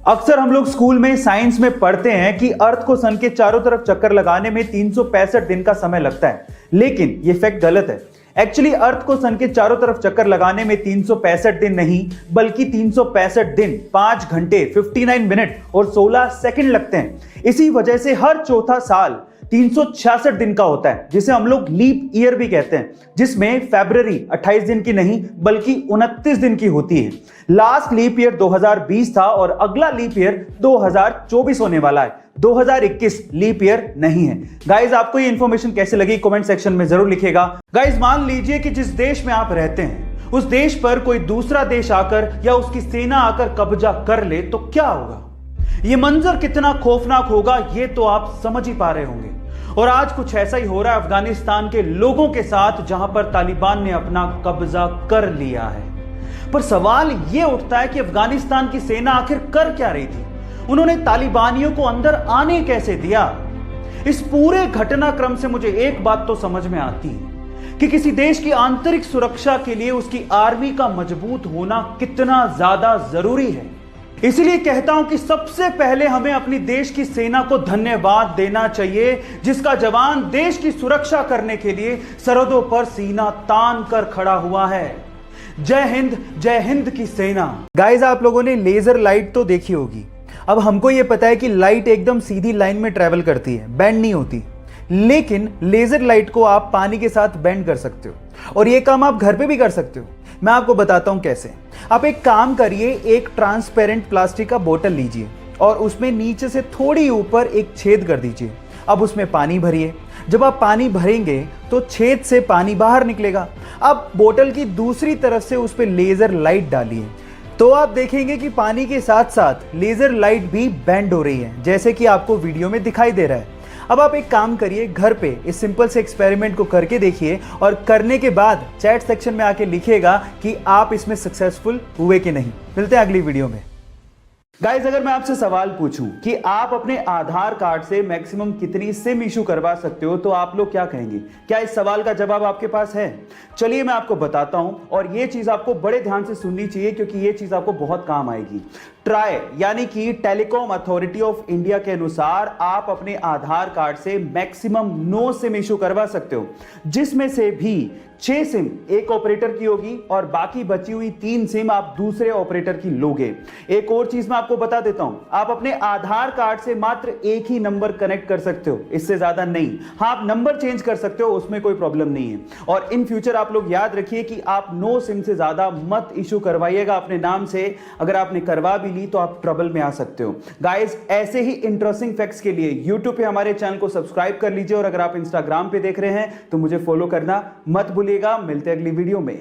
अक्सर हम लोग स्कूल में साइंस में पढ़ते हैं कि अर्थ को सन के चारों तरफ चक्कर लगाने में 365 दिन का समय लगता है, लेकिन ये फैक्ट गलत है। एक्चुअली अर्थ को सन के चारों तरफ चक्कर लगाने में 365 दिन नहीं बल्कि 365 दिन 5 घंटे 59 मिनट और 16 सेकंड लगते हैं। इसी वजह से हर चौथा साल 366 दिन का होता है, जिसे हम लोग लीप ईयर भी कहते हैं, जिसमें फरवरी 28 दिन की नहीं बल्कि 29 दिन की होती है। लास्ट लीप ईयर 2020 था और अगला लीप ईयर 2024 होने वाला है। 2021 लीप ईयर नहीं है। गाइज, आपको ये इंफॉर्मेशन कैसे लगी कमेंट सेक्शन में जरूर लिखिएगा। गाइज, मान लीजिए कि जिस देश में आप रहते हैं उस देश पर कोई दूसरा देश आकर या उसकी सेना आकर कब्जा कर ले तो क्या होगा। ये मंजर कितना खौफनाक होगा ये तो आप समझ ही पा रहे होंगे। और आज कुछ ऐसा ही हो रहा है अफगानिस्तान के लोगों के साथ, जहां पर तालिबान ने अपना कब्जा कर लिया है। पर सवाल यह उठता है कि अफगानिस्तान की सेना आखिर कर क्या रही थी, उन्होंने तालिबानियों को अंदर आने कैसे दिया। इस पूरे घटनाक्रम से मुझे एक बात तो समझ में आती है कि किसी देश की आंतरिक सुरक्षा के लिए उसकी आर्मी का मजबूत होना कितना ज्यादा जरूरी है। इसलिए कहता हूं कि सबसे पहले हमें अपनी देश की सेना को धन्यवाद देना चाहिए, जिसका जवान देश की सुरक्षा करने के लिए सरहदों पर सीना तान कर खड़ा हुआ है। जय हिंद की सेना। गाइस, आप लोगों ने लेजर लाइट तो देखी होगी। अब हमको यह पता है कि लाइट एकदम सीधी लाइन में ट्रेवल करती है, बेंड नहीं होती। लेकिन लेजर लाइट को आप पानी के साथ बेंड कर सकते हो, और यह काम आप घर पे भी कर सकते हो। मैं आपको बताता हूं कैसे। आप एक काम करिए, एक ट्रांसपेरेंट प्लास्टिक का बोतल लीजिए और उसमें नीचे से थोड़ी ऊपर एक छेद कर दीजिए। अब उसमें पानी भरिए। जब आप पानी भरेंगे तो छेद से पानी बाहर निकलेगा। अब बोतल की दूसरी तरफ से उस पर लेजर लाइट डालिए, तो आप देखेंगे कि पानी के साथ साथ लेजर लाइट भी बेंड हो रही है, जैसे कि आपको वीडियो में दिखाई दे रहा है। अब आप एक काम करिए, घर पे इस सिंपल से एक्सपेरिमेंट को करके देखिए और करने के बाद चैट सेक्शन में आके लिखिएगा कि आप इसमें सक्सेसफुल हुए कि नहीं। मिलते हैं अगली वीडियो में। गाइज, अगर मैं आपसे सवाल पूछूं कि आप अपने आधार कार्ड से मैक्सिमम कितनी सिम इशू करवा सकते हो, तो आप लोग क्या कहेंगे? क्या इस सवाल का जवाब आपके पास है? चलिए मैं आपको बताता हूं, और ये चीज आपको बड़े ध्यान से सुननी चाहिए क्योंकि ये चीज आपको बहुत काम आएगी। ट्राई यानी कि टेलीकॉम अथॉरिटी ऑफ इंडिया के अनुसार आप अपने आधार कार्ड से मैक्सिमम 9 सिम इशू करवा सकते हो, जिसमें से भी 6 सिम एक ऑपरेटर की होगी और बाकी बची हुई 3 सिम आप दूसरे ऑपरेटर की लोगे। एक और चीज मैं आपको बता देता हूं, आप अपने आधार कार्ड से मात्र एक ही नंबर कनेक्ट कर सकते हो, इससे ज्यादा नहीं। हाँ, आप नंबर चेंज कर सकते हो, उसमें कोई प्रॉब्लम नहीं है। और इन फ्यूचर आप लोग याद रखिए कि आप 9 सिम से ज्यादा मत इशू करवाइएगा अपने नाम से। अगर आपने करवा भी ली तो आप ट्रबल में आ सकते हो। गाइस, ऐसे ही इंटरेस्टिंग फैक्ट्स के लिए यूट्यूब पे हमारे चैनल को सब्सक्राइब कर लीजिए, और अगर आप इंस्टाग्राम पे देख रहे हैं तो मुझे फॉलो करना मत भूलिएगा। मिलते हैं अगली वीडियो में।